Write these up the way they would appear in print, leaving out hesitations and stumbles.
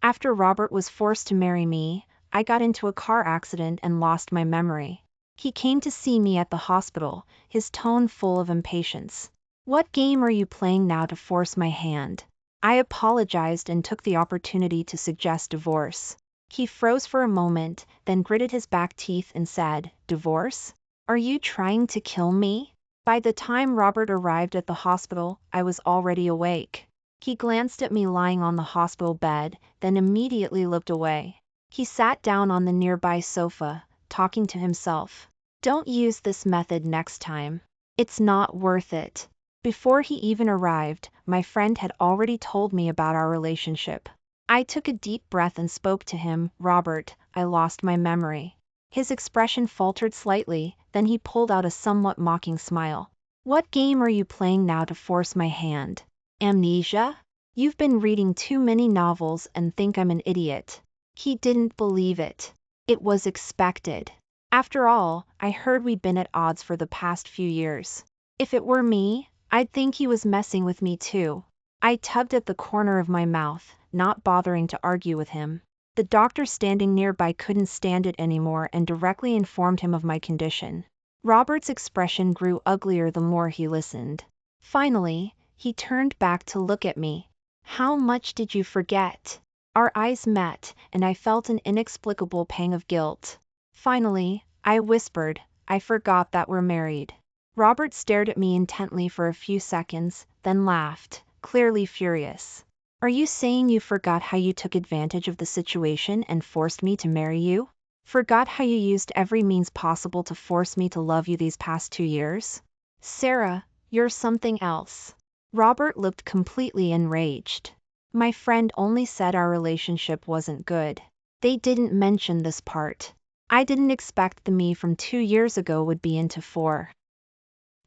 After Robert was forced to marry me, I got into a car accident and lost my memory. He came to see me at the hospital, his tone full of impatience. What game are you playing now to force my hand? I apologized and took the opportunity to suggest divorce. He froze for a moment, then gritted his back teeth and said, "Divorce? Are you trying to kill me?" By the time Robert arrived at the hospital, I was already awake. He glanced at me lying on the hospital bed, then immediately looked away. He sat down on the nearby sofa, talking to himself. "Don't use this method next time. It's not worth it." Before he even arrived, my friend had already told me about our relationship. I took a deep breath and spoke to him. "Robert, I lost my memory." His expression faltered slightly, then he pulled out a somewhat mocking smile. "What game are you playing now to force my hand? Amnesia? You've been reading too many novels and think I'm an idiot." He didn't believe it. It was expected. After all, I heard we'd been at odds for the past few years. If it were me, I'd think he was messing with me too. I tugged at the corner of my mouth, not bothering to argue with him. The doctor standing nearby couldn't stand it anymore and directly informed him of my condition. Robert's expression grew uglier the more he listened. Finally, he turned back to look at me. "How much did you forget?" Our eyes met, and I felt an inexplicable pang of guilt. Finally, I whispered, "I forgot that we're married." Robert stared at me intently for a few seconds, then laughed, clearly furious. "Are you saying you forgot how you took advantage of the situation and forced me to marry you? Forgot how you used every means possible to force me to love you these past 2 years? Sarah, you're something else." Robert looked completely enraged. My friend only said our relationship wasn't good. They didn't mention this part. I didn't expect the me from 2 years ago would be into 4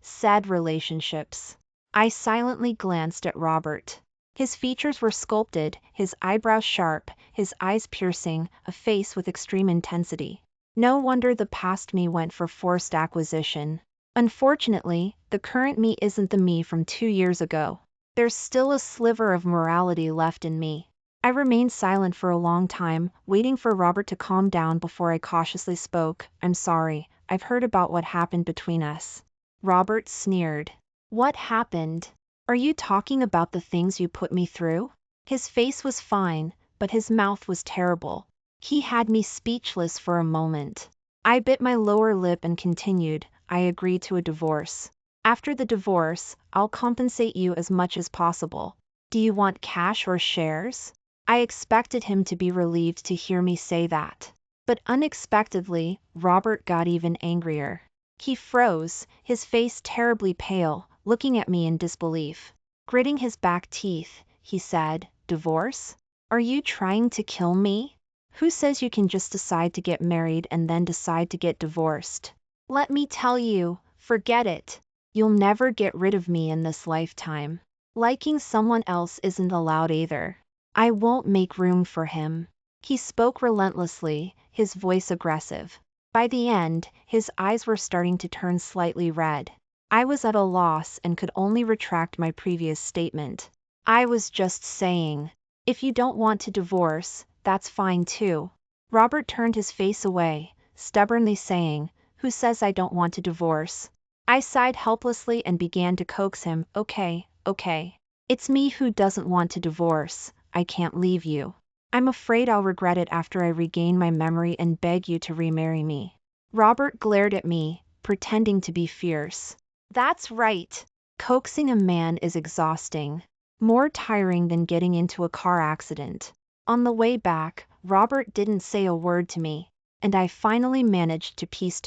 sad relationships. I silently glanced at Robert. His features were sculpted, his eyebrows sharp, his eyes piercing, a face with extreme intensity. No wonder the past me went for forced acquisition. Unfortunately, the current me isn't the me from 2 years ago. There's still a sliver of morality left in me. I remained silent for a long time, waiting for Robert to calm down before I cautiously spoke. "I'm sorry, I've heard about what happened between us." Robert sneered. "What happened? Are you talking about the things you put me through?" His face was fine, but his mouth was terrible. He had me speechless for a moment. I bit my lower lip and continued, "I agreed to a divorce. After the divorce, I'll compensate you as much as possible. Do you want cash or shares?" I expected him to be relieved to hear me say that. But unexpectedly, Robert got even angrier. He froze, his face terribly pale, looking at me in disbelief. Gritting his back teeth, he said, "Divorce? Are you trying to kill me? Who says you can just decide to get married and then decide to get divorced? Let me tell you, forget it. You'll never get rid of me in this lifetime. Liking someone else isn't allowed either. I won't make room for him." He spoke relentlessly, his voice aggressive. By the end, his eyes were starting to turn slightly red. I was at a loss and could only retract my previous statement. "I was just saying. If you don't want to divorce, that's fine too." Robert turned his face away, stubbornly saying, "Who says I don't want to divorce?" I sighed helplessly and began to coax him, Okay. It's me who doesn't want to divorce. I can't leave you. I'm afraid I'll regret it after I regain my memory and beg you to remarry me." Robert glared at me, pretending to be fierce. That's right. Coaxing a man is exhausting. More tiring than getting into a car accident. On the way back, Robert didn't say a word to me, and I finally managed to piece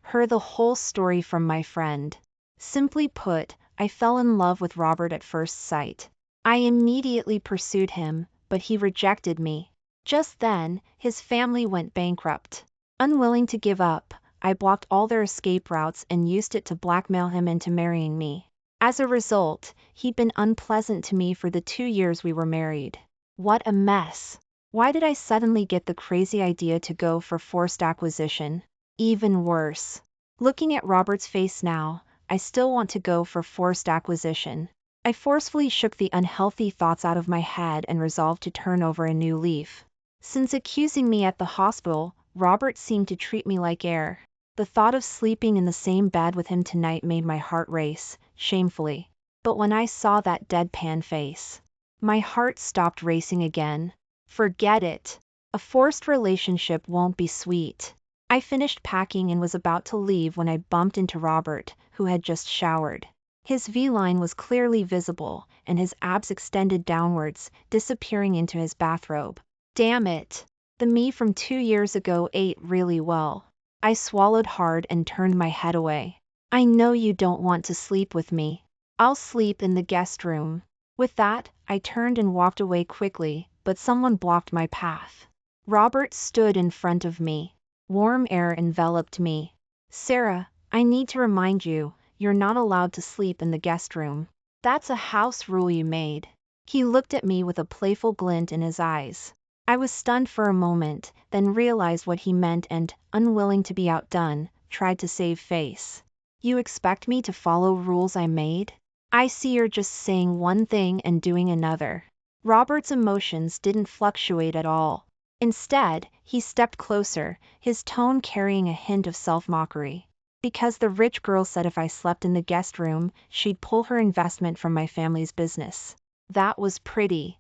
her the whole story from my friend. Simply put, I fell in love with Robert at first sight. I immediately pursued him, but he rejected me. Just then, his family went bankrupt. Unwilling to give up, I blocked all their escape routes and used it to blackmail him into marrying me. As a result, he'd been unpleasant to me for the 2 years we were married. What a mess. Why did I suddenly get the crazy idea to go for forced acquisition? Even worse. Looking at Robert's face now, I still want to go for forced acquisition. I forcefully shook the unhealthy thoughts out of my head and resolved to turn over a new leaf. Since accusing me at the hospital, Robert seemed to treat me like air. The thought of sleeping in the same bed with him tonight made my heart race, shamefully. But when I saw that deadpan face, my heart stopped racing again. Forget it. A forced relationship won't be sweet. I finished packing and was about to leave when I bumped into Robert, who had just showered. His V-line was clearly visible, and his abs extended downwards, disappearing into his bathrobe. Damn it. The me from 2 years ago ate really well. I swallowed hard and turned my head away. I know you don't want to sleep with me. I'll sleep in the guest room. With that, I turned and walked away quickly, but someone blocked my path. Robert stood in front of me. Warm air enveloped me. Sarah, I need to remind you, you're not allowed to sleep in the guest room. That's a house rule you made. He looked at me with a playful glint in his eyes. I was stunned for a moment, then realized what he meant and, unwilling to be outdone, tried to save face. You expect me to follow rules I made? I see you're just saying one thing and doing another. Robert's emotions didn't fluctuate at all. Instead, he stepped closer, his tone carrying a hint of self-mockery. Because the rich girl said if I slept in the guest room, she'd pull her investment from my family's business. That was pretty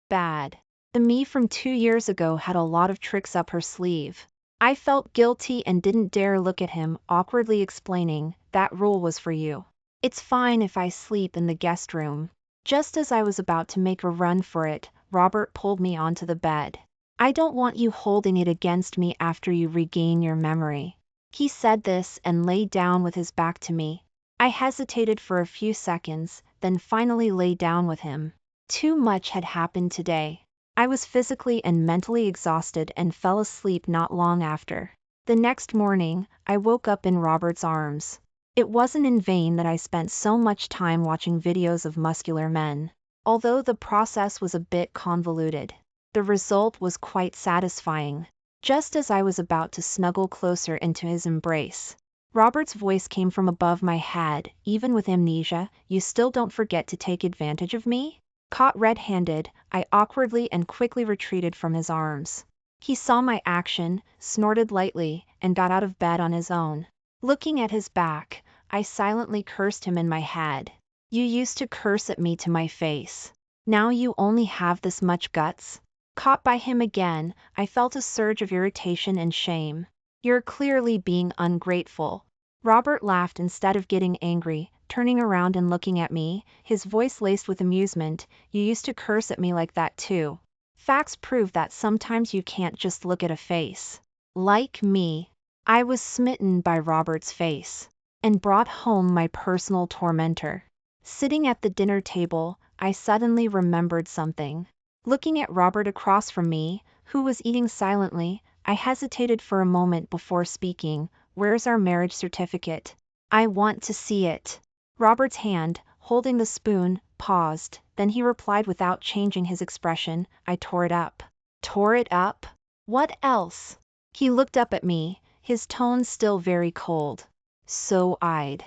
bad. The me from 2 years ago had a lot of tricks up her sleeve. I felt guilty and didn't dare look at him, awkwardly explaining, that rule was for you. It's fine if I sleep in the guest room. Just as I was about to make a run for it, Robert pulled me onto the bed. I don't want you holding it against me after you regain your memory. He said this and lay down with his back to me. I hesitated for a few seconds, then finally lay down with him. Too much had happened today. I was physically and mentally exhausted and fell asleep not long after. The next morning, I woke up in Robert's arms. It wasn't in vain that I spent so much time watching videos of muscular men. Although the process was a bit convoluted, the result was quite satisfying. Just as I was about to snuggle closer into his embrace, Robert's voice came from above my head. Even with amnesia, you still don't forget to take advantage of me? Caught red-handed, I awkwardly and quickly retreated from his arms. He saw my action, snorted lightly, and got out of bed on his own. Looking at his back, I silently cursed him in my head. You used to curse at me to my face. Now you only have this much guts? Caught by him again, I felt a surge of irritation and shame. You're clearly being ungrateful. Robert laughed instead of getting angry, turning around and looking at me, his voice laced with amusement. You used to curse at me like that too. Facts prove that sometimes you can't just look at a face. Like me. I was smitten by Robert's face, and brought home my personal tormentor. Sitting at the dinner table, I suddenly remembered something. Looking at Robert across from me, who was eating silently, I hesitated for a moment before speaking. Where's our marriage certificate? I want to see it. Robert's hand, holding the spoon, paused, then he replied without changing his expression, I tore it up. Tore it up? What else? He looked up at me, his tone still very cold. So I'd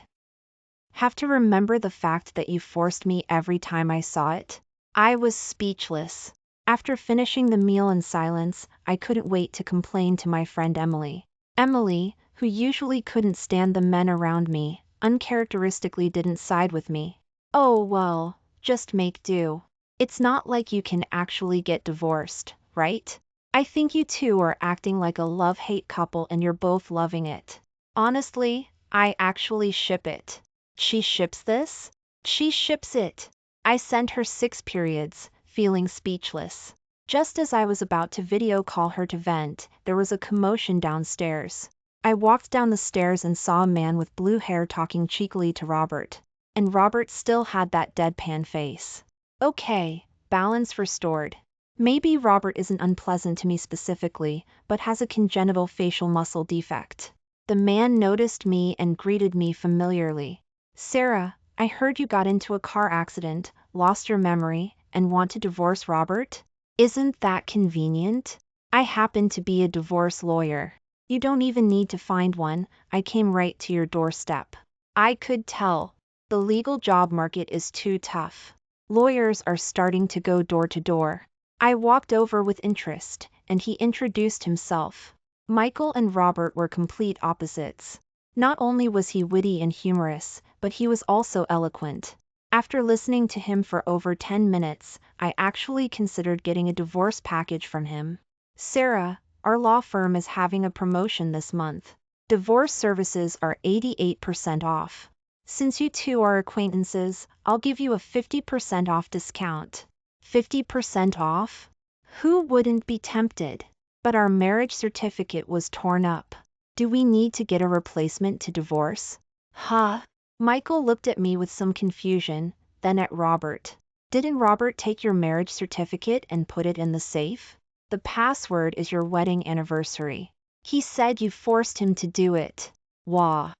have to remember the fact that you forced me every time I saw it? I was speechless. After finishing the meal in silence, I couldn't wait to complain to my friend Emily. Emily, who usually couldn't stand the men around me, uncharacteristically didn't side with me. Oh well, just make do. It's not like you can actually get divorced, right? I think you two are acting like a love-hate couple and you're both loving it. Honestly, I actually ship it. She ships this? She ships it. I sent her 6 periods, feeling speechless. Just as I was about to video call her to vent, there was a commotion downstairs. I walked down the stairs and saw a man with blue hair talking cheekily to Robert. And Robert still had that deadpan face. Okay, balance restored. Maybe Robert isn't unpleasant to me specifically, but has a congenital facial muscle defect. The man noticed me and greeted me familiarly. Sarah, I heard you got into a car accident, lost your memory, and want to divorce Robert? Isn't that convenient? I happen to be a divorce lawyer. You don't even need to find one, I came right to your doorstep. I could tell. The legal job market is too tough. Lawyers are starting to go door to door. I walked over with interest, and he introduced himself. Michael and Robert were complete opposites. Not only was he witty and humorous, but he was also eloquent. After listening to him for over 10 minutes, I actually considered getting a divorce package from him. Sarah, our law firm is having a promotion this month. Divorce services are 88% off. Since you two are acquaintances, I'll give you a 50% off discount. 50% off? Who wouldn't be tempted? But our marriage certificate was torn up. Do we need to get a replacement to divorce? Huh? Michael looked at me with some confusion, then at Robert. Didn't Robert take your marriage certificate and put it in the safe? The password is your wedding anniversary. He said you forced him to do it. Wah.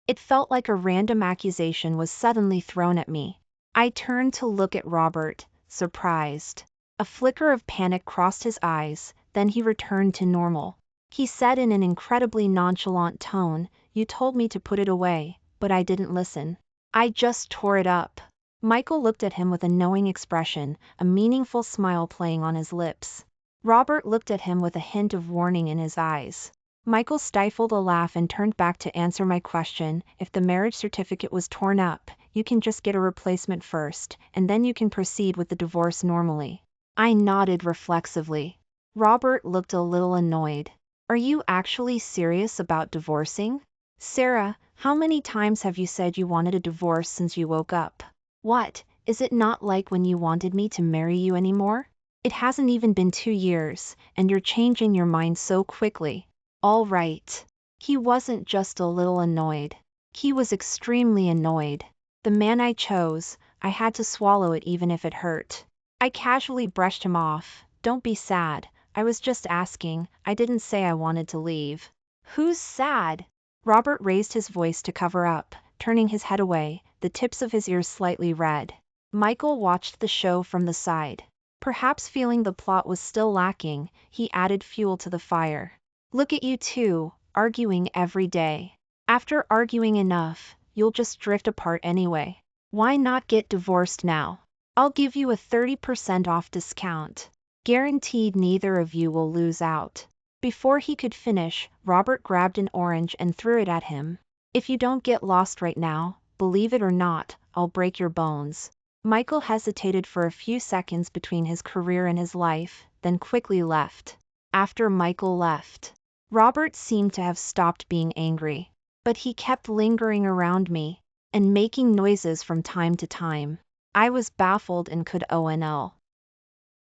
It felt like a random accusation was suddenly thrown at me. I turned to look at Robert, surprised. A flicker of panic crossed his eyes, then he returned to normal. He said in an incredibly nonchalant tone, "You told me to put it away, but I didn't listen. I just tore it up." Michael looked at him with a knowing expression, a meaningful smile playing on his lips. Robert looked at him with a hint of warning in his eyes. Michael stifled a laugh and turned back to answer my question. If the marriage certificate was torn up, you can just get a replacement first, and then you can proceed with the divorce normally. I nodded reflexively. Robert looked a little annoyed. Are you actually serious about divorcing? Sarah, how many times have you said you wanted a divorce since you woke up? What, is it not like when you wanted me to marry you anymore? It hasn't even been 2 years, and you're changing your mind so quickly. All right. He wasn't just a little annoyed. He was extremely annoyed. The man I chose, I had to swallow it even if it hurt. I casually brushed him off. Don't be sad. I was just asking, I didn't say I wanted to leave. Who's sad? Robert raised his voice to cover up, turning his head away, the tips of his ears slightly red. Michael watched the show from the side. Perhaps feeling the plot was still lacking, he added fuel to the fire. Look at you two, arguing every day. After arguing enough, you'll just drift apart anyway. Why not get divorced now? I'll give you a 30% off discount. Guaranteed neither of you will lose out. Before he could finish, Robert grabbed an orange and threw it at him. If you don't get lost right now, believe it or not, I'll break your bones. Michael hesitated for a few seconds between his career and his life, then quickly left. After Michael left, Robert seemed to have stopped being angry, but he kept lingering around me and making noises from time to time. I was baffled and could onl.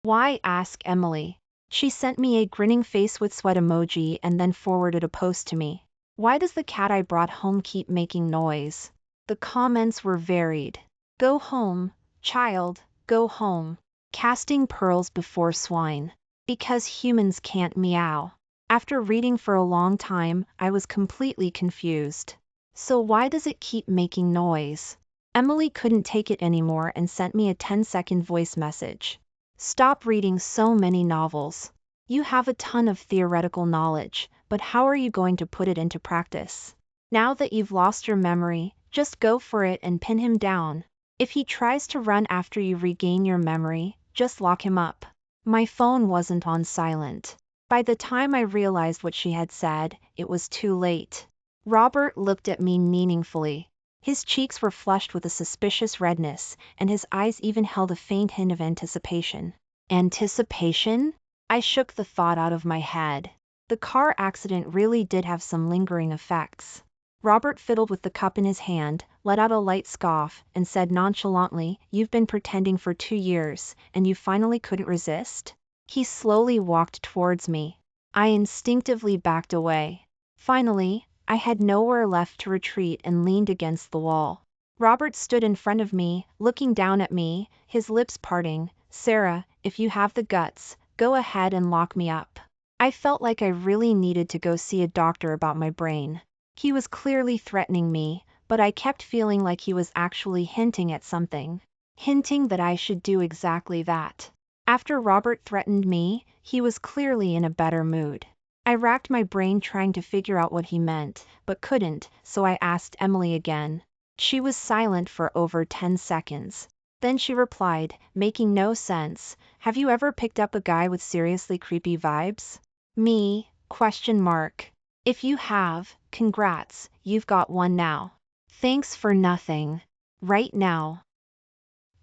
Why ask Emily? She sent me a grinning face with sweat emoji and then forwarded a post to me. Why does the cat I brought home keep making noise? The comments were varied. Go home, child, go home. Casting pearls before swine. Because humans can't meow. After reading for a long time, I was completely confused. So why does it keep making noise? Emily couldn't take it anymore and sent me a 10-second voice message. Stop reading so many novels. You have a ton of theoretical knowledge, but how are you going to put it into practice? Now that you've lost your memory, just go for it and pin him down. If he tries to run after you regain your memory, just lock him up. My phone wasn't on silent. By the time I realized what she had said, it was too late. Robert looked at me meaningfully. His cheeks were flushed with a suspicious redness, and his eyes even held a faint hint of anticipation. Anticipation? I shook the thought out of my head. The car accident really did have some lingering effects. Robert fiddled with the cup in his hand, let out a light scoff, and said nonchalantly, "You've been pretending for 2 years, and you finally couldn't resist?" He slowly walked towards me. I instinctively backed away. Finally, I had nowhere left to retreat and leaned against the wall. Robert stood in front of me, looking down at me, his lips parting. "Sarah, if you have the guts, go ahead and lock me up." I felt like I really needed to go see a doctor about my brain. He was clearly threatening me, but I kept feeling like he was actually hinting at something. Hinting that I should do exactly that. After Robert threatened me, he was clearly in a better mood. I racked my brain trying to figure out what he meant, but couldn't, so I asked Emily again. She was silent for over 10 seconds. Then she replied, making no sense, have you ever picked up a guy with seriously creepy vibes? Me? Question mark. If you have, congrats, you've got one now. Thanks for nothing. Right now.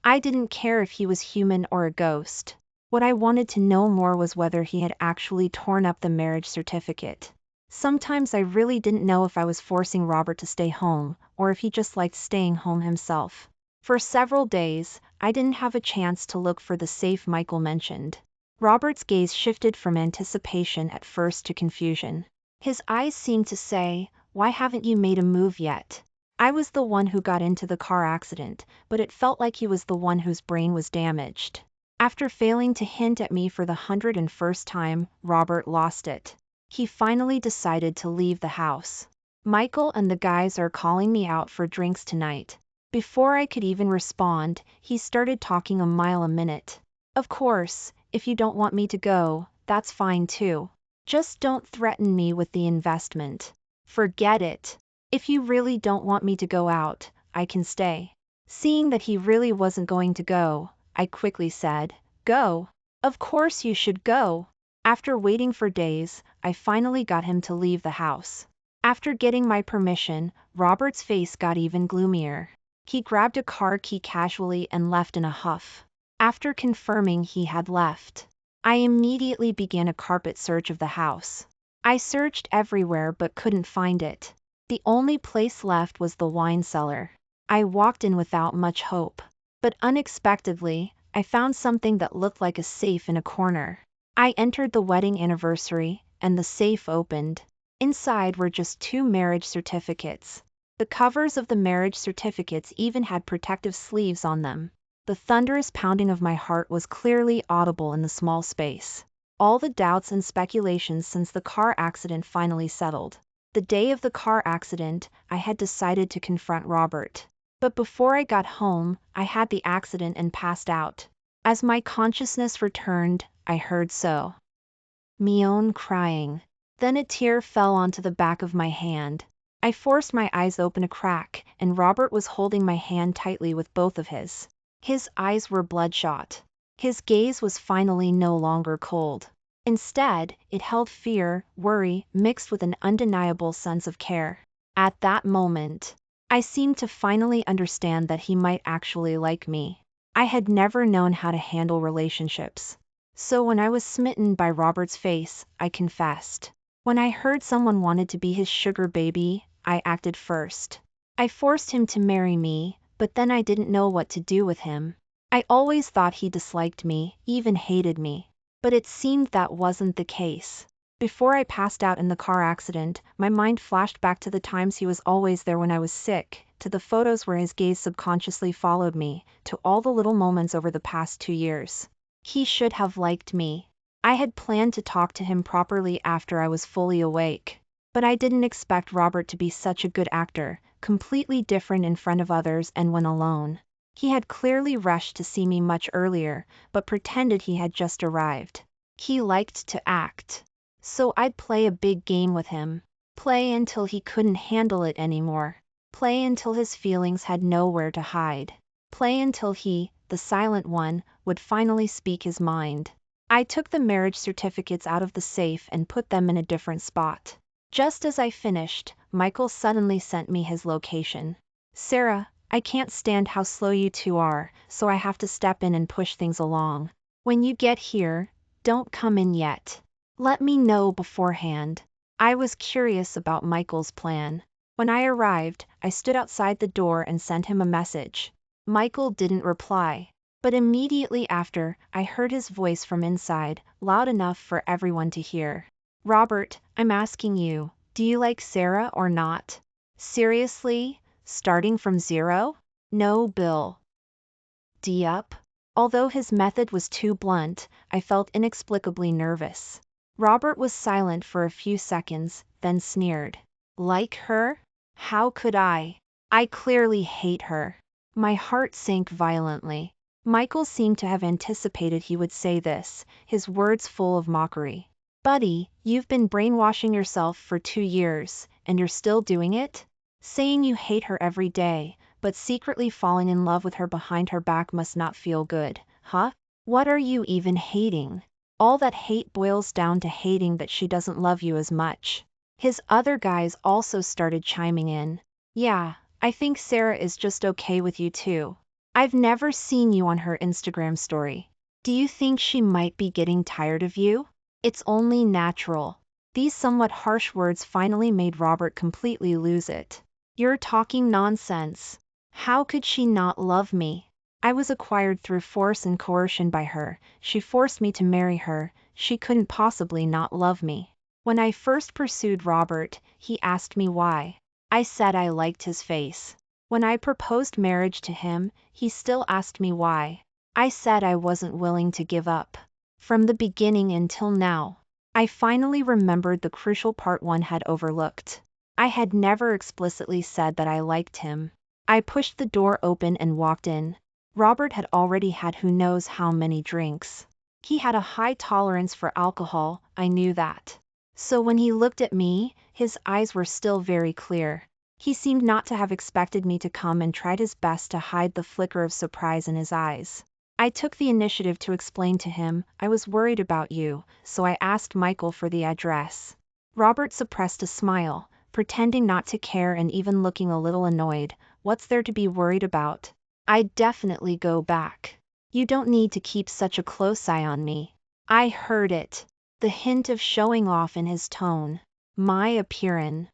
I didn't care if he was human or a ghost. What I wanted to know more was whether he had actually torn up the marriage certificate. Sometimes I really didn't know if I was forcing Robert to stay home, or if he just liked staying home himself. For several days, I didn't have a chance to look for the safe Michael mentioned. Robert's gaze shifted from anticipation at first to confusion. His eyes seemed to say, why haven't you made a move yet? I was the one who got into the car accident, but it felt like he was the one whose brain was damaged. After failing to hint at me for the 101st time, Robert lost it. He finally decided to leave the house. Michael and the guys are calling me out for drinks tonight. Before I could even respond, he started talking a mile a minute. Of course, if you don't want me to go, that's fine too. Just don't threaten me with the investment. Forget it. If you really don't want me to go out, I can stay. Seeing that he really wasn't going to go, I quickly said, go. Of course you should go. After waiting for days, I finally got him to leave the house. After getting my permission, Robert's face got even gloomier. He grabbed a car key casually and left in a huff. After confirming he had left, I immediately began a carpet search of the house. I searched everywhere but couldn't find it. The only place left was the wine cellar. I walked in without much hope. But unexpectedly, I found something that looked like a safe in a corner. I entered the wedding anniversary, and the safe opened. Inside were just 2 marriage certificates. The covers of the marriage certificates even had protective sleeves on them. The thunderous pounding of my heart was clearly audible in the small space. All the doubts and speculations since the car accident finally settled. The day of the car accident, I had decided to confront Robert. But before I got home, I had the accident and passed out. As my consciousness returned, I heard so. Mion crying. Then a tear fell onto the back of my hand. I forced my eyes open a crack, and Robert was holding my hand tightly with both of his. His eyes were bloodshot. His gaze was finally no longer cold. Instead, it held fear, worry, mixed with an undeniable sense of care. At that moment, I seemed to finally understand that he might actually like me. I had never known how to handle relationships. So when I was smitten by Robert's face, I confessed. When I heard someone wanted to be his sugar baby, I acted first. I forced him to marry me, but then I didn't know what to do with him. I always thought he disliked me, even hated me. But it seemed that wasn't the case. Before I passed out in the car accident, my mind flashed back to the times he was always there when I was sick, to the photos where his gaze subconsciously followed me, to all the little moments over the past 2 years. He should have liked me. I had planned to talk to him properly after I was fully awake. But I didn't expect Robert to be such a good actor, completely different in front of others and when alone. He had clearly rushed to see me much earlier, but pretended he had just arrived. He liked to act. So I'd play a big game with him. Play until he couldn't handle it anymore. Play until his feelings had nowhere to hide. Play until he, the silent one, would finally speak his mind. I took the marriage certificates out of the safe and put them in a different spot. Just as I finished, Michael suddenly sent me his location. Sarah, I can't stand how slow you two are, so I have to step in and push things along. When you get here, don't come in yet. Let me know beforehand. I was curious about Michael's plan. When I arrived, I stood outside the door and sent him a message. Michael didn't reply. But immediately after, I heard his voice from inside, loud enough for everyone to hear. Robert, I'm asking you, do you like Sarah or not? Seriously? Starting from 0? No, Bill. Up? Although his method was too blunt, I felt inexplicably nervous. Robert was silent for a few seconds, then sneered. Like her? How could I? I clearly hate her. My heart sank violently. Michael seemed to have anticipated he would say this, his words full of mockery. Buddy, you've been brainwashing yourself for 2 years, and you're still doing it? Saying you hate her every day, but secretly falling in love with her behind her back must not feel good, huh? What are you even hating? All that hate boils down to hating that she doesn't love you as much. His other guys also started chiming in. Yeah, I think Sarah is just okay with you too. I've never seen you on her Instagram story. Do you think she might be getting tired of you? It's only natural. These somewhat harsh words finally made Robert completely lose it. You're talking nonsense. How could she not love me? I was acquired through force and coercion by her. She forced me to marry her. She couldn't possibly not love me. When I first pursued Robert, he asked me why. I said I liked his face. When I proposed marriage to him, he still asked me why. I said I wasn't willing to give up. From the beginning until now. I finally remembered the crucial part one had overlooked. I had never explicitly said that I liked him. I pushed the door open and walked in. Robert had already had who knows how many drinks. He had a high tolerance for alcohol, I knew that. So when he looked at me, his eyes were still very clear. He seemed not to have expected me to come and tried his best to hide the flicker of surprise in his eyes. I took the initiative to explain to him, I was worried about you, so I asked Michael for the address. Robert suppressed a smile, pretending not to care and even looking a little annoyed. What's there to be worried about? I'd definitely go back. You don't need to keep such a close eye on me. I heard it. The hint of showing off in his tone. My appearance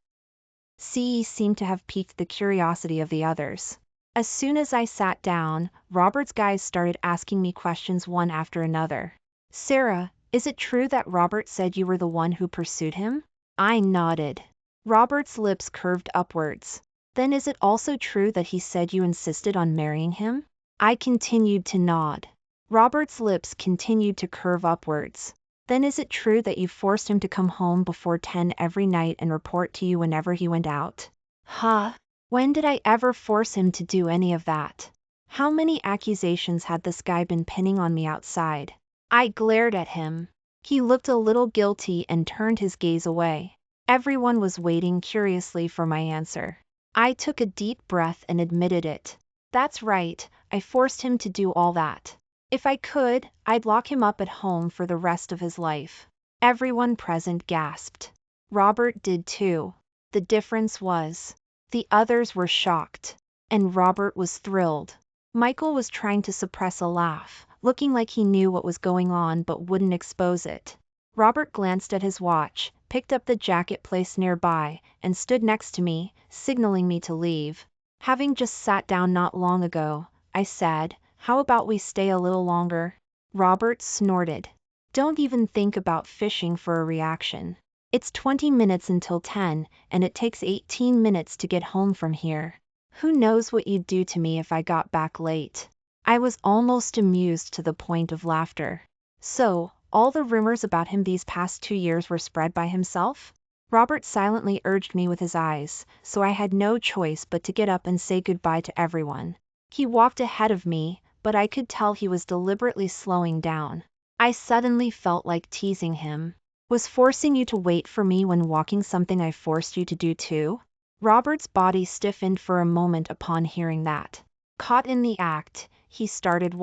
seemed to have piqued the curiosity of the others. As soon as I sat down, Robert's guys started asking me questions one after another. Sarah, is it true that Robert said you were the one who pursued him? I nodded. Robert's lips curved upwards. Then is it also true that he said you insisted on marrying him? I continued to nod. Robert's lips continued to curve upwards. Then is it true that you forced him to come home before 10 every night and report to you whenever he went out? Huh? When did I ever force him to do any of that? How many accusations had this guy been pinning on me outside? I glared at him. He looked a little guilty and turned his gaze away. Everyone was waiting curiously for my answer. I took a deep breath and admitted it. That's right, I forced him to do all that. If I could, I'd lock him up at home for the rest of his life. Everyone present gasped. Robert did too. The difference was, the others were shocked. And Robert was thrilled. Michael was trying to suppress a laugh, looking like he knew what was going on but wouldn't expose it. Robert glanced at his watch, picked up the jacket placed nearby, and stood next to me, signaling me to leave. Having just sat down not long ago, I said, how about we stay a little longer? Robert snorted. Don't even think about fishing for a reaction. It's 20 minutes until 10, and it takes 18 minutes to get home from here. Who knows what you'd do to me if I got back late? I was almost amused to the point of laughter. So, all the rumors about him these past 2 years were spread by himself? Robert silently urged me with his eyes, so I had no choice but to get up and say goodbye to everyone. He walked ahead of me, but I could tell he was deliberately slowing down. I suddenly felt like teasing him. Was forcing you to wait for me when walking something I forced you to do too? Robert's body stiffened for a moment upon hearing that. Caught in the act, he started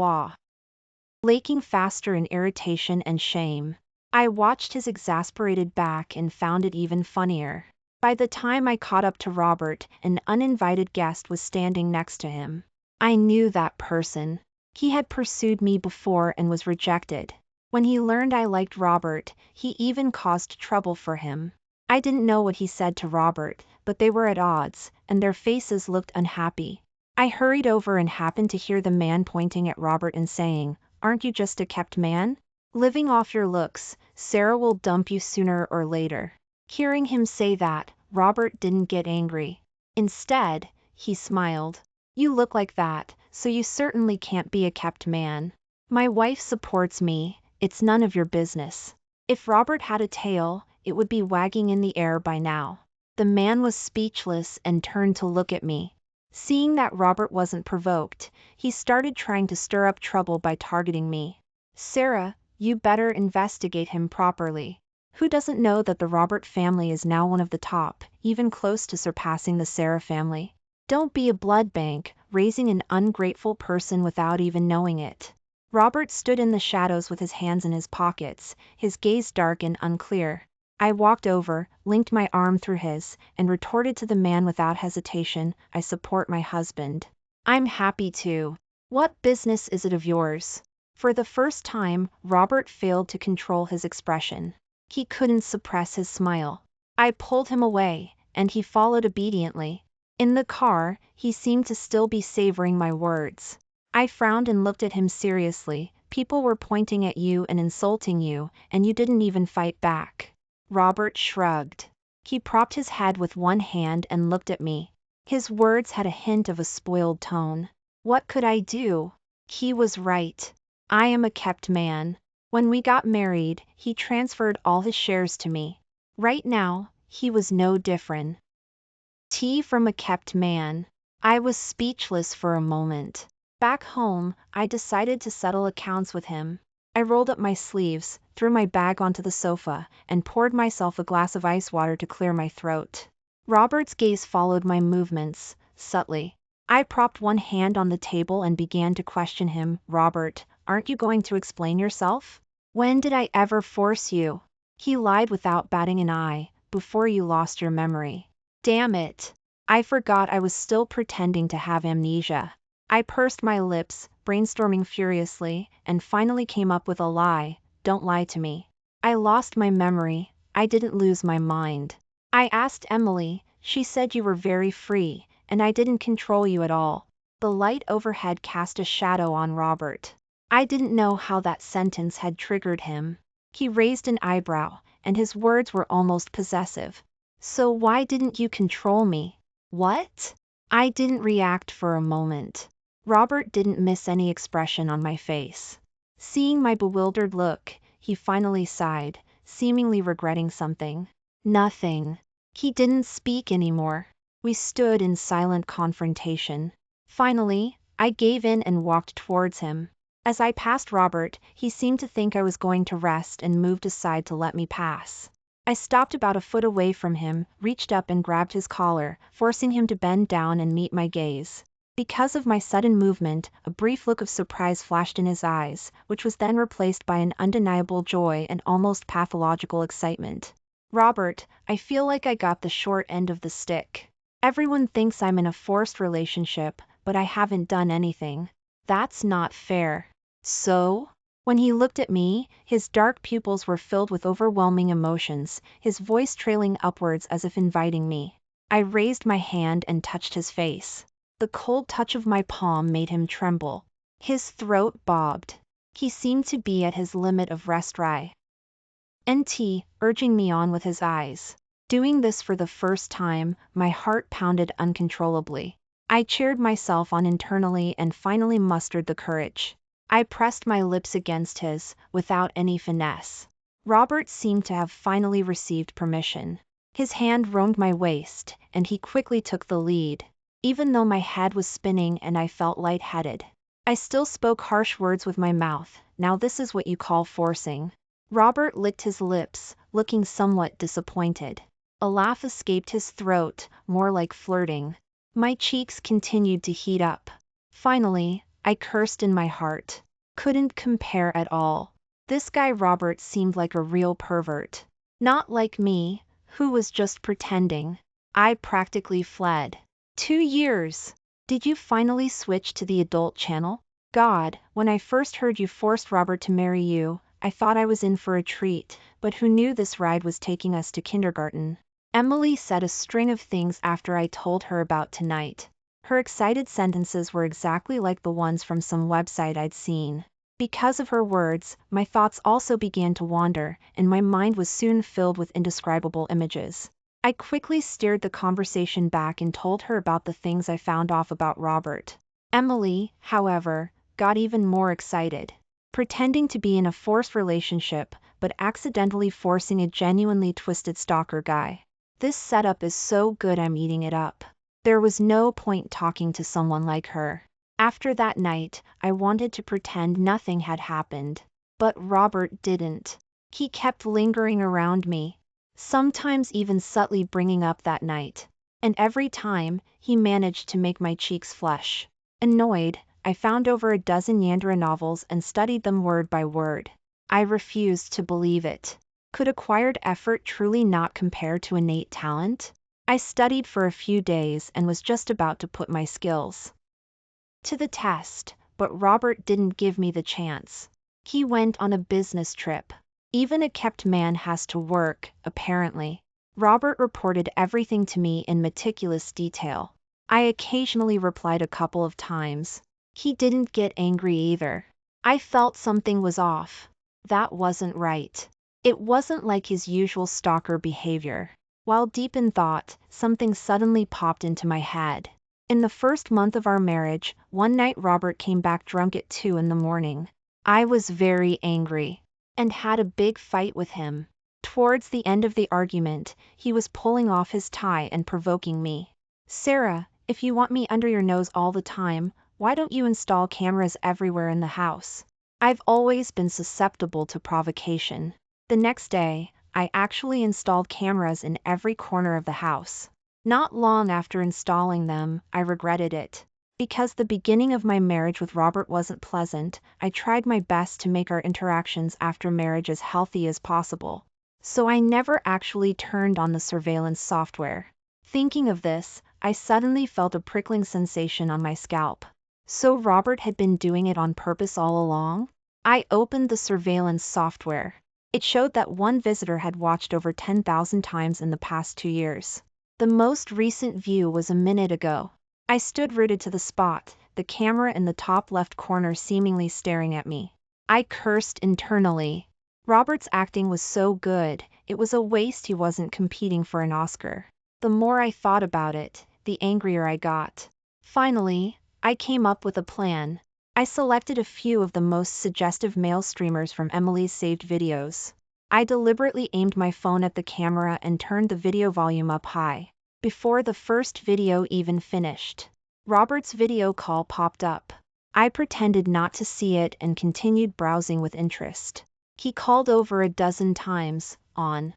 laking faster in irritation and shame. I watched his exasperated back and found it even funnier. By the time I caught up to Robert, an uninvited guest was standing next to him. I knew that person. He had pursued me before and was rejected. When he learned I liked Robert, he even caused trouble for him. I didn't know what he said to Robert, but they were at odds, and their faces looked unhappy. I hurried over and happened to hear the man pointing at Robert and saying, "Aren't you just a kept man? Living off your looks, Sarah will dump you sooner or later." Hearing him say that, Robert didn't get angry. Instead, he smiled. "You look like that, so you certainly can't be a kept man. My wife supports me, it's none of your business." If Robert had a tail, it would be wagging in the air by now. The man was speechless and turned to look at me. Seeing that Robert wasn't provoked, he started trying to stir up trouble by targeting me. "Sarah, you better investigate him properly. Who doesn't know that the Robert family is now one of the top, even close to surpassing the Sarah family? Don't be a blood bank, raising an ungrateful person without even knowing it. Robert stood in the shadows with his hands in his pockets, his gaze dark and unclear. I walked over, linked my arm through his, and retorted to the man without hesitation, I support my husband. I'm happy to. What business is it of yours? For the first time, Robert failed to control his expression. He couldn't suppress his smile. I pulled him away, and he followed obediently. In the car, he seemed to still be savoring my words. I frowned and looked at him seriously. People were pointing at you and insulting you, and you didn't even fight back. Robert shrugged. He propped his head with one hand and looked at me. His words had a hint of a spoiled tone. What could I do? He was right. I am a kept man. When we got married, he transferred all his shares to me. Right now, he was no different. Tea from a kept man. I was speechless for a moment. Back home, I decided to settle accounts with him. I rolled up my sleeves, threw my bag onto the sofa, and poured myself a glass of ice water to clear my throat. Robert's gaze followed my movements, subtly. I propped one hand on the table and began to question him. Robert, aren't you going to explain yourself? When did I ever force you? He lied without batting an eye. Before you lost your memory. Damn it. I forgot I was still pretending to have amnesia. I pursed my lips, brainstorming furiously, and finally came up with a lie. Don't lie to me. I lost my memory. I didn't lose my mind. I asked Emily. She said you were very free, and I didn't control you at all. The light overhead cast a shadow on Robert. I didn't know how that sentence had triggered him. He raised an eyebrow, and his words were almost possessive. So why didn't you control me? What? I didn't react for a moment. Robert didn't miss any expression on my face. Seeing my bewildered look, he finally sighed, seemingly regretting something. Nothing. He didn't speak anymore. We stood in silent confrontation. Finally, I gave in and walked towards him. As I passed Robert, he seemed to think I was going to rest and moved aside to let me pass. I stopped about a foot away from him, reached up and grabbed his collar, forcing him to bend down and meet my gaze. Because of my sudden movement, a brief look of surprise flashed in his eyes, which was then replaced by an undeniable joy and almost pathological excitement. Robert, I feel like I got the short end of the stick. Everyone thinks I'm in a forced relationship, but I haven't done anything. That's not fair. So? When he looked at me, his dark pupils were filled with overwhelming emotions, his voice trailing upwards as if inviting me. I raised my hand and touched his face. The cold touch of my palm made him tremble. His throat bobbed. He seemed to be at his limit of restraint, urging me on with his eyes. Doing this for the first time, my heart pounded uncontrollably. I cheered myself on internally and finally mustered the courage. I pressed my lips against his, without any finesse. Robert seemed to have finally received permission. His hand roamed my waist, and he quickly took the lead. Even though my head was spinning and I felt lightheaded, I still spoke harsh words with my mouth. Now this is what you call forcing. Robert licked his lips, looking somewhat disappointed. A laugh escaped his throat, more like flirting. My cheeks continued to heat up. Finally, I cursed in my heart. Couldn't compare at all. This guy Robert seemed like a real pervert. Not like me, who was just pretending. I practically fled. 2 years. Did you finally switch to the adult channel? God, when I first heard you forced Robert to marry you, I thought I was in for a treat, but who knew this ride was taking us to kindergarten? Emily said a string of things after I told her about tonight. Her excited sentences were exactly like the ones from some website I'd seen. Because of her words, my thoughts also began to wander, and my mind was soon filled with indescribable images. I quickly steered the conversation back and told her about the things I found off about Robert. Emily, however, got even more excited. Pretending to be in a forced relationship, but accidentally forcing a genuinely twisted stalker guy. This setup is so good I'm eating it up. There was no point talking to someone like her. After that night, I wanted to pretend nothing had happened. But Robert didn't. He kept lingering around me. Sometimes even subtly bringing up that night. and every time, he managed to make my cheeks flush. Annoyed, I found over a dozen Yandere novels and studied them word by word. I refused to believe it. Could acquired effort truly not compare to innate talent? I studied for a few days and was just about to put my skills to the test, but Robert didn't give me the chance. He went on a business trip. Even a kept man has to work, apparently. Robert reported everything to me in meticulous detail. I occasionally replied a couple of times. He didn't get angry either. I felt something was off. That wasn't right. It wasn't like his usual stalker behavior. While deep in thought, something suddenly popped into my head. In the first month of our marriage, one night Robert came back drunk at 2 in the morning. I was very angry and had a big fight with him. Towards the end of the argument, he was pulling off his tie and provoking me. "Sarah, if you want me under your nose all the time, why don't you install cameras everywhere in the house?" I've always been susceptible to provocation. The next day, I actually installed cameras in every corner of the house. Not long after installing them, I regretted it. Because the beginning of my marriage with Robert wasn't pleasant, I tried my best to make our interactions after marriage as healthy as possible. So I never actually turned on the surveillance software. Thinking of this, I suddenly felt a prickling sensation on my scalp. So Robert had been doing it on purpose all along? I opened the surveillance software. It showed that one visitor had watched over 10,000 times in the past 2 years. The most recent view was a minute ago. I stood rooted to the spot, the camera in the top left corner seemingly staring at me. I cursed internally. Robert's acting was so good, it was a waste he wasn't competing for an Oscar. The more I thought about it, the angrier I got. Finally, I came up with a plan. I selected a few of the most suggestive male streamers from Emily's saved videos. I deliberately aimed my phone at the camera and turned the video volume up high. Before the first video even finished, Robert's video call popped up. I pretended not to see it and continued browsing with interest. He called over a dozen times, on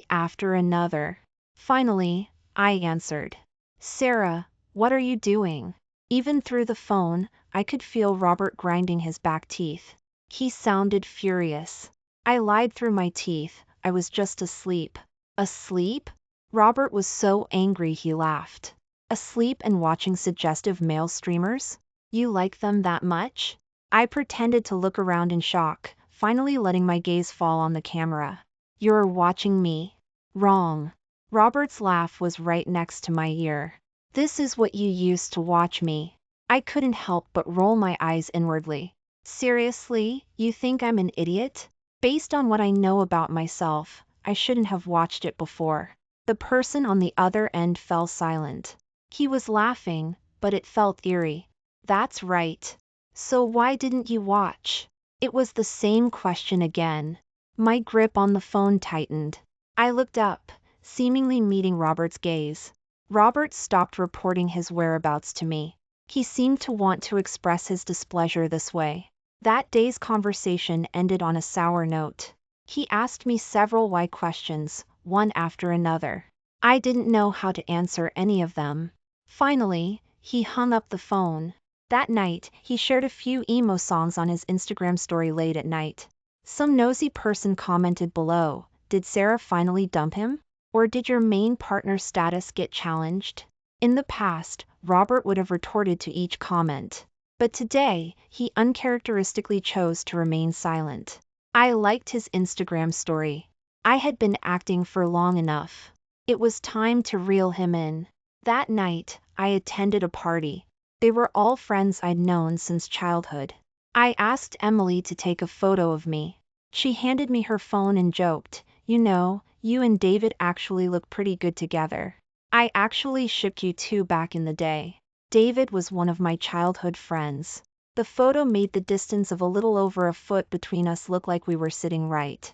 after another. Finally, I answered. "Sarah, what are you doing?" Even through the phone, I could feel Robert grinding his back teeth. He sounded furious. I lied through my teeth, I was just asleep. Asleep? Robert was so angry he laughed. Asleep and watching suggestive male streamers? You like them that much? I pretended to look around in shock, finally letting my gaze fall on the camera. "You're watching me?" "Wrong." Robert's laugh was right next to my ear. "This is what you used to watch me." I couldn't help but roll my eyes inwardly. Seriously, you think I'm an idiot? Based on what I know about myself, I shouldn't have watched it before. The person on the other end fell silent. He was laughing, but it felt eerie. "That's right. So why didn't you watch?" It was the same question again. My grip on the phone tightened. I looked up, seemingly meeting Robert's gaze. Robert stopped reporting his whereabouts to me. He seemed to want to express his displeasure this way. That day's conversation ended on a sour note. He asked me several why questions, one after another. I didn't know how to answer any of them. Finally, he hung up the phone. That night, he shared a few emo songs on his Instagram story late at night. Some nosy person commented below, "Did Sarah finally dump him? Or did your main partner status get challenged?" In the past, Robert would have retorted to each comment. But today, he uncharacteristically chose to remain silent. I liked his Instagram story. I had been acting for long enough. It was time to reel him in. That night, I attended a party. They were all friends I'd known since childhood. I asked Emily to take a photo of me. She handed me her phone and joked, "You know, you and David actually look pretty good together. I actually shipped you two back in the day." David was one of my childhood friends. The photo made the distance of a little over a foot between us look like we were sitting right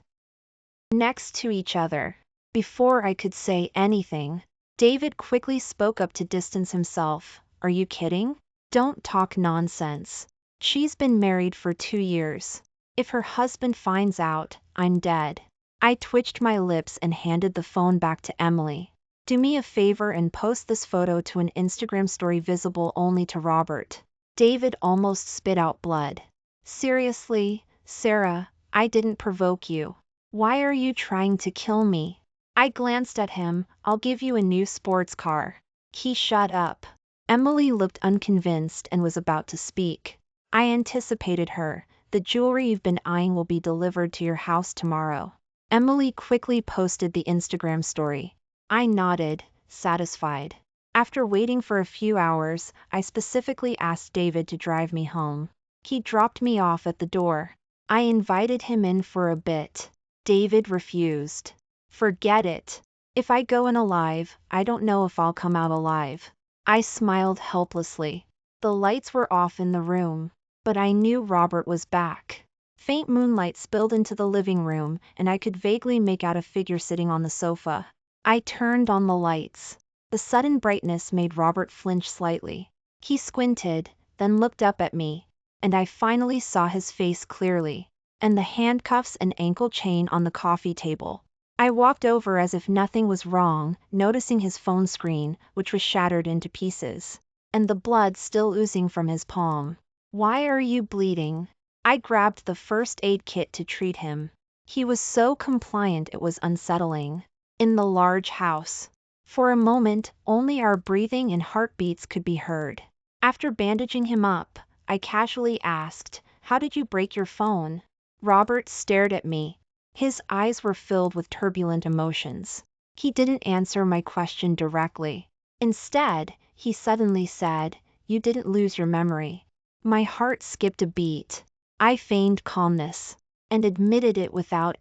next to each other. Before I could say anything, David quickly spoke up to distance himself. "Are you kidding? Don't talk nonsense. She's been married for 2 years. If her husband finds out, I'm dead." I twitched my lips and handed the phone back to Emily. Do me a favor and post this photo to an Instagram story visible only to Robert. David almost spit out blood. Seriously, Sarah, I didn't provoke you. Why are you trying to kill me? I glanced at him. I'll give you a new sports car. He shut up. Emily looked unconvinced and was about to speak. I anticipated her. The jewelry you've been eyeing will be delivered to your house tomorrow. Emily quickly posted the Instagram story. I nodded, satisfied. After waiting for a few hours, I specifically asked David to drive me home. He dropped me off at the door. I invited him in for a bit. David refused. Forget it. If I go in alive, I don't know if I'll come out alive. I smiled helplessly. The lights were off in the room, but I knew Robert was back. Faint moonlight spilled into the living room, and I could vaguely make out a figure sitting on the sofa. I turned on the lights. The sudden brightness made Robert flinch slightly. He squinted, then looked up at me, and I finally saw his face clearly, and the handcuffs and ankle chain on the coffee table. I walked over as if nothing was wrong, noticing his phone screen, which was shattered into pieces, and the blood still oozing from his palm. Why are you bleeding? I grabbed the first aid kit to treat him. He was so compliant it was unsettling. In the large house, for a moment, only our breathing and heartbeats could be heard. After bandaging him up, I casually asked, "How did you break your phone?" Robert stared at me. His eyes were filled with turbulent emotions. He didn't answer my question directly. Instead, he suddenly said, "You didn't lose your memory." My heart skipped a beat. I feigned calmness, and admitted it without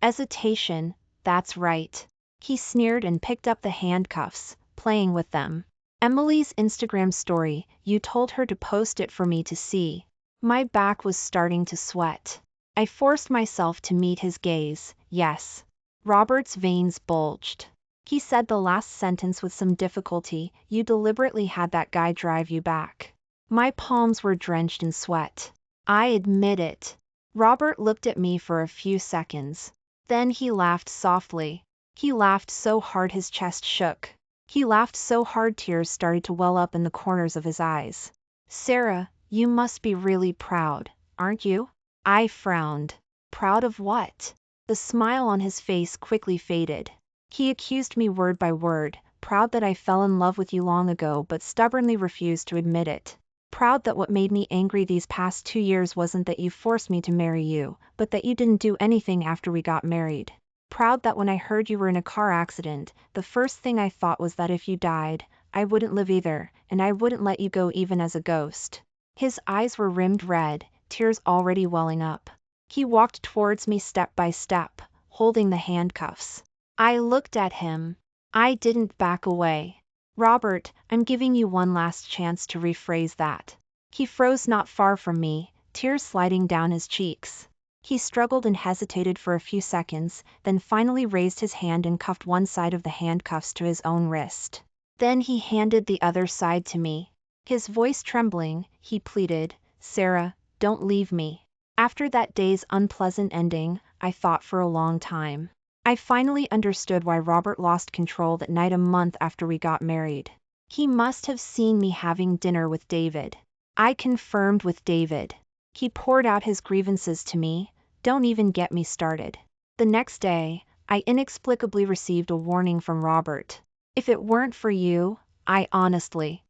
hesitation. That's right. He sneered and picked up the handcuffs, playing with them. Emily's Instagram story, you told her to post it for me to see. My back was starting to sweat. I forced myself to meet his gaze. Yes. Robert's veins bulged. He said the last sentence with some difficulty. You deliberately had that guy drive you back. My palms were drenched in sweat. I admit it. Robert looked at me for a few seconds. Then he laughed softly. He laughed so hard his chest shook. He laughed so hard tears started to well up in the corners of his eyes. Sarah, you must be really proud, aren't you? I frowned. Proud of what? The smile on his face quickly faded. He accused me word by word, proud that I fell in love with you long ago but stubbornly refused to admit it. Proud that what made me angry these past 2 years wasn't that you forced me to marry you, but that you didn't do anything after we got married. Proud that when I heard you were in a car accident, the first thing I thought was that if you died, I wouldn't live either, and I wouldn't let you go even as a ghost. His eyes were rimmed red, tears already welling up. He walked towards me step by step, holding the handcuffs. I looked at him. I didn't back away. Robert, I'm giving you one last chance to rephrase that. He froze not far from me, tears sliding down his cheeks. He struggled and hesitated for a few seconds, then finally raised his hand and cuffed one side of the handcuffs to his own wrist. Then he handed the other side to me. His voice trembling, he pleaded, Sarah, don't leave me. After that day's unpleasant ending, I thought for a long time. I finally understood why Robert lost control that night a month after we got married. He must have seen me having dinner with David. I confirmed with David. He poured out his grievances to me. Don't even get me started. The next day, I inexplicably received a warning from Robert. If it weren't for you, I honestly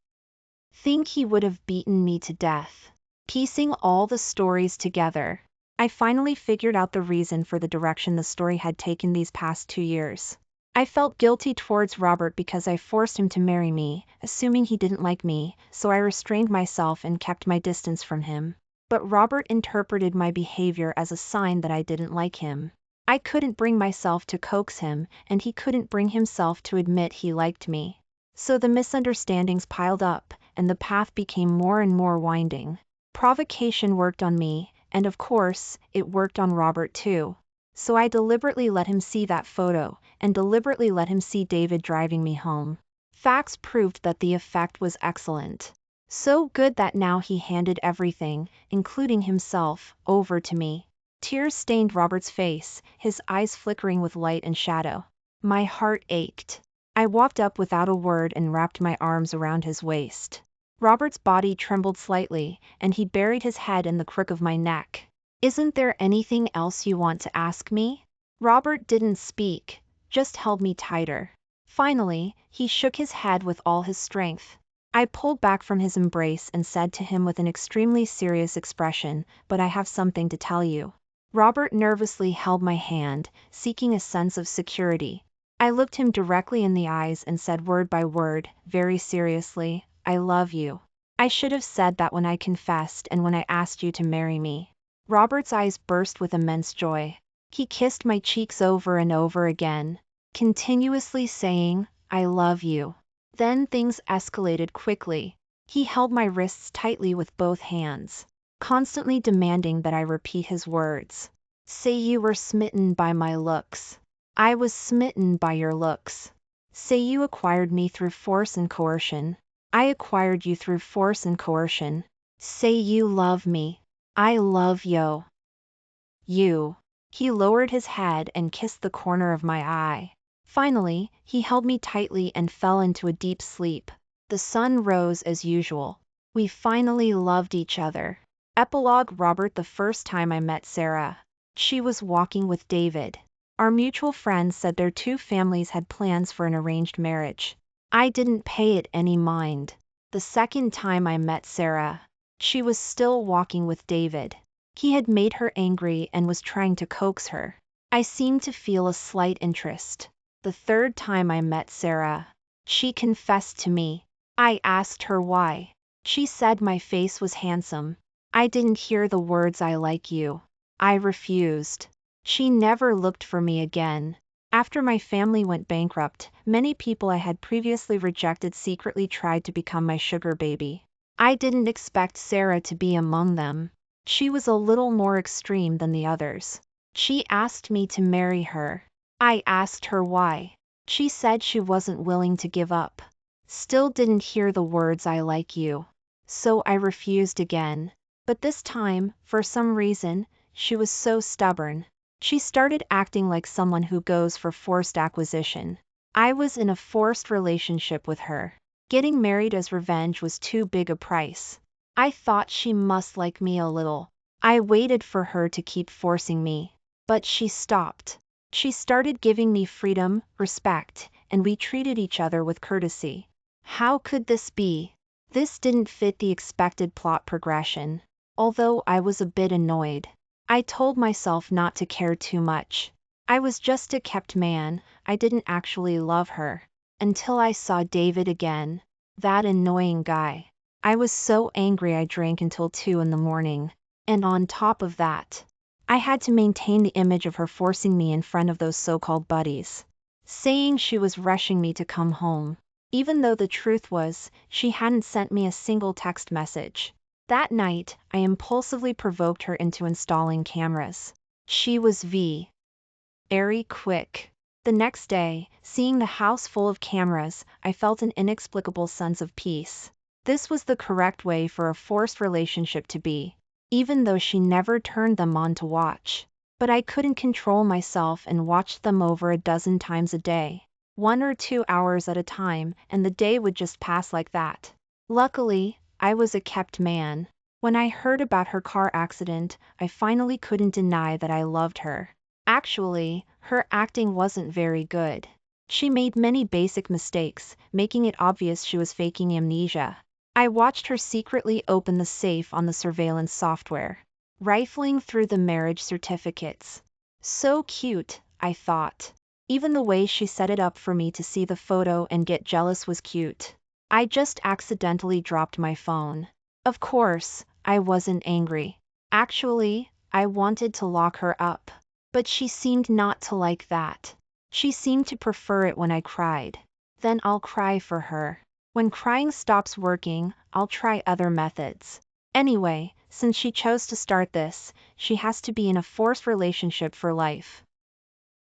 think he would have beaten me to death. Piecing all the stories together, I finally figured out the reason for the direction the story had taken these past 2 years. I felt guilty towards Robert because I forced him to marry me, assuming he didn't like me, so I restrained myself and kept my distance from him. But Robert interpreted my behavior as a sign that I didn't like him. I couldn't bring myself to coax him, and he couldn't bring himself to admit he liked me. So the misunderstandings piled up, and the path became more and more winding. Provocation worked on me, and of course, it worked on Robert too. So I deliberately let him see that photo, and deliberately let him see David driving me home. Facts proved that the effect was excellent. So good that now he handed everything, including himself, over to me. Tears stained Robert's face, his eyes flickering with light and shadow. My heart ached. I walked up without a word and wrapped my arms around his waist. Robert's body trembled slightly, and he buried his head in the crook of my neck. Isn't there anything else you want to ask me? Robert didn't speak, just held me tighter. Finally, he shook his head with all his strength. I pulled back from his embrace and said to him with an extremely serious expression, "But I have something to tell you." Robert nervously held my hand, seeking a sense of security. I looked him directly in the eyes and said word by word, very seriously, "I love you. I should have said that when I confessed and when I asked you to marry me." Robert's eyes burst with immense joy. He kissed my cheeks over and over again, continuously saying, "I love you." Then things escalated quickly. He held my wrists tightly with both hands, constantly demanding that I repeat his words. "Say you were smitten by my looks." "I was smitten by your looks." "Say you acquired me through force and coercion." "I acquired you through force and coercion." "Say you love me." "I love you." He lowered his head and kissed the corner of my eye. Finally, he held me tightly and fell into a deep sleep. The sun rose as usual. We finally loved each other. Epilogue. Robert. The first time I met Sarah, she was walking with David. Our mutual friends said their two families had plans for an arranged marriage. I didn't pay it any mind. The second time I met Sarah, she was still walking with David. He had made her angry and was trying to coax her. I seemed to feel a slight interest. The third time I met Sarah, she confessed to me. I asked her why. She said my face was handsome. I didn't hear the words "I like you." I refused. She never looked for me again. After my family went bankrupt, many people I had previously rejected secretly tried to become my sugar baby. I didn't expect Sarah to be among them. She was a little more extreme than the others. She asked me to marry her. I asked her why. She said she wasn't willing to give up. Still didn't hear the words "I like you." So I refused again. But this time, for some reason, she was so stubborn. She started acting like someone who goes for forced acquisition. I was in a forced relationship with her. Getting married as revenge was too big a price. I thought she must like me a little. I waited for her to keep forcing me. But she stopped. She started giving me freedom, respect, and we treated each other with courtesy. How could this be? This didn't fit the expected plot progression. Although I was a bit annoyed, I told myself not to care too much. I was just a kept man. I didn't actually love her. Until I saw David again. That annoying guy. I was so angry I drank until 2 in the morning. And on top of that, I had to maintain the image of her forcing me in front of those so-called buddies, saying she was rushing me to come home, even though the truth was, she hadn't sent me a single text message. That night, I impulsively provoked her into installing cameras. She was very quick. The next day, seeing the house full of cameras, I felt an inexplicable sense of peace. This was the correct way for a forced relationship to be, even though she never turned them on to watch. But I couldn't control myself and watched them over a dozen times a day, 1 or 2 hours at a time, and the day would just pass like that. Luckily, I was a kept man. When I heard about her car accident, I finally couldn't deny that I loved her. Actually, her acting wasn't very good. She made many basic mistakes, making it obvious she was faking amnesia. I watched her secretly open the safe on the surveillance software, rifling through the marriage certificates. So cute, I thought. Even the way she set it up for me to see the photo and get jealous was cute. I just accidentally dropped my phone. Of course, I wasn't angry. Actually, I wanted to lock her up. But she seemed not to like that. She seemed to prefer it when I cried. Then I'll cry for her. When crying stops working, I'll try other methods. Anyway, since she chose to start this, she has to be in a forced relationship for life.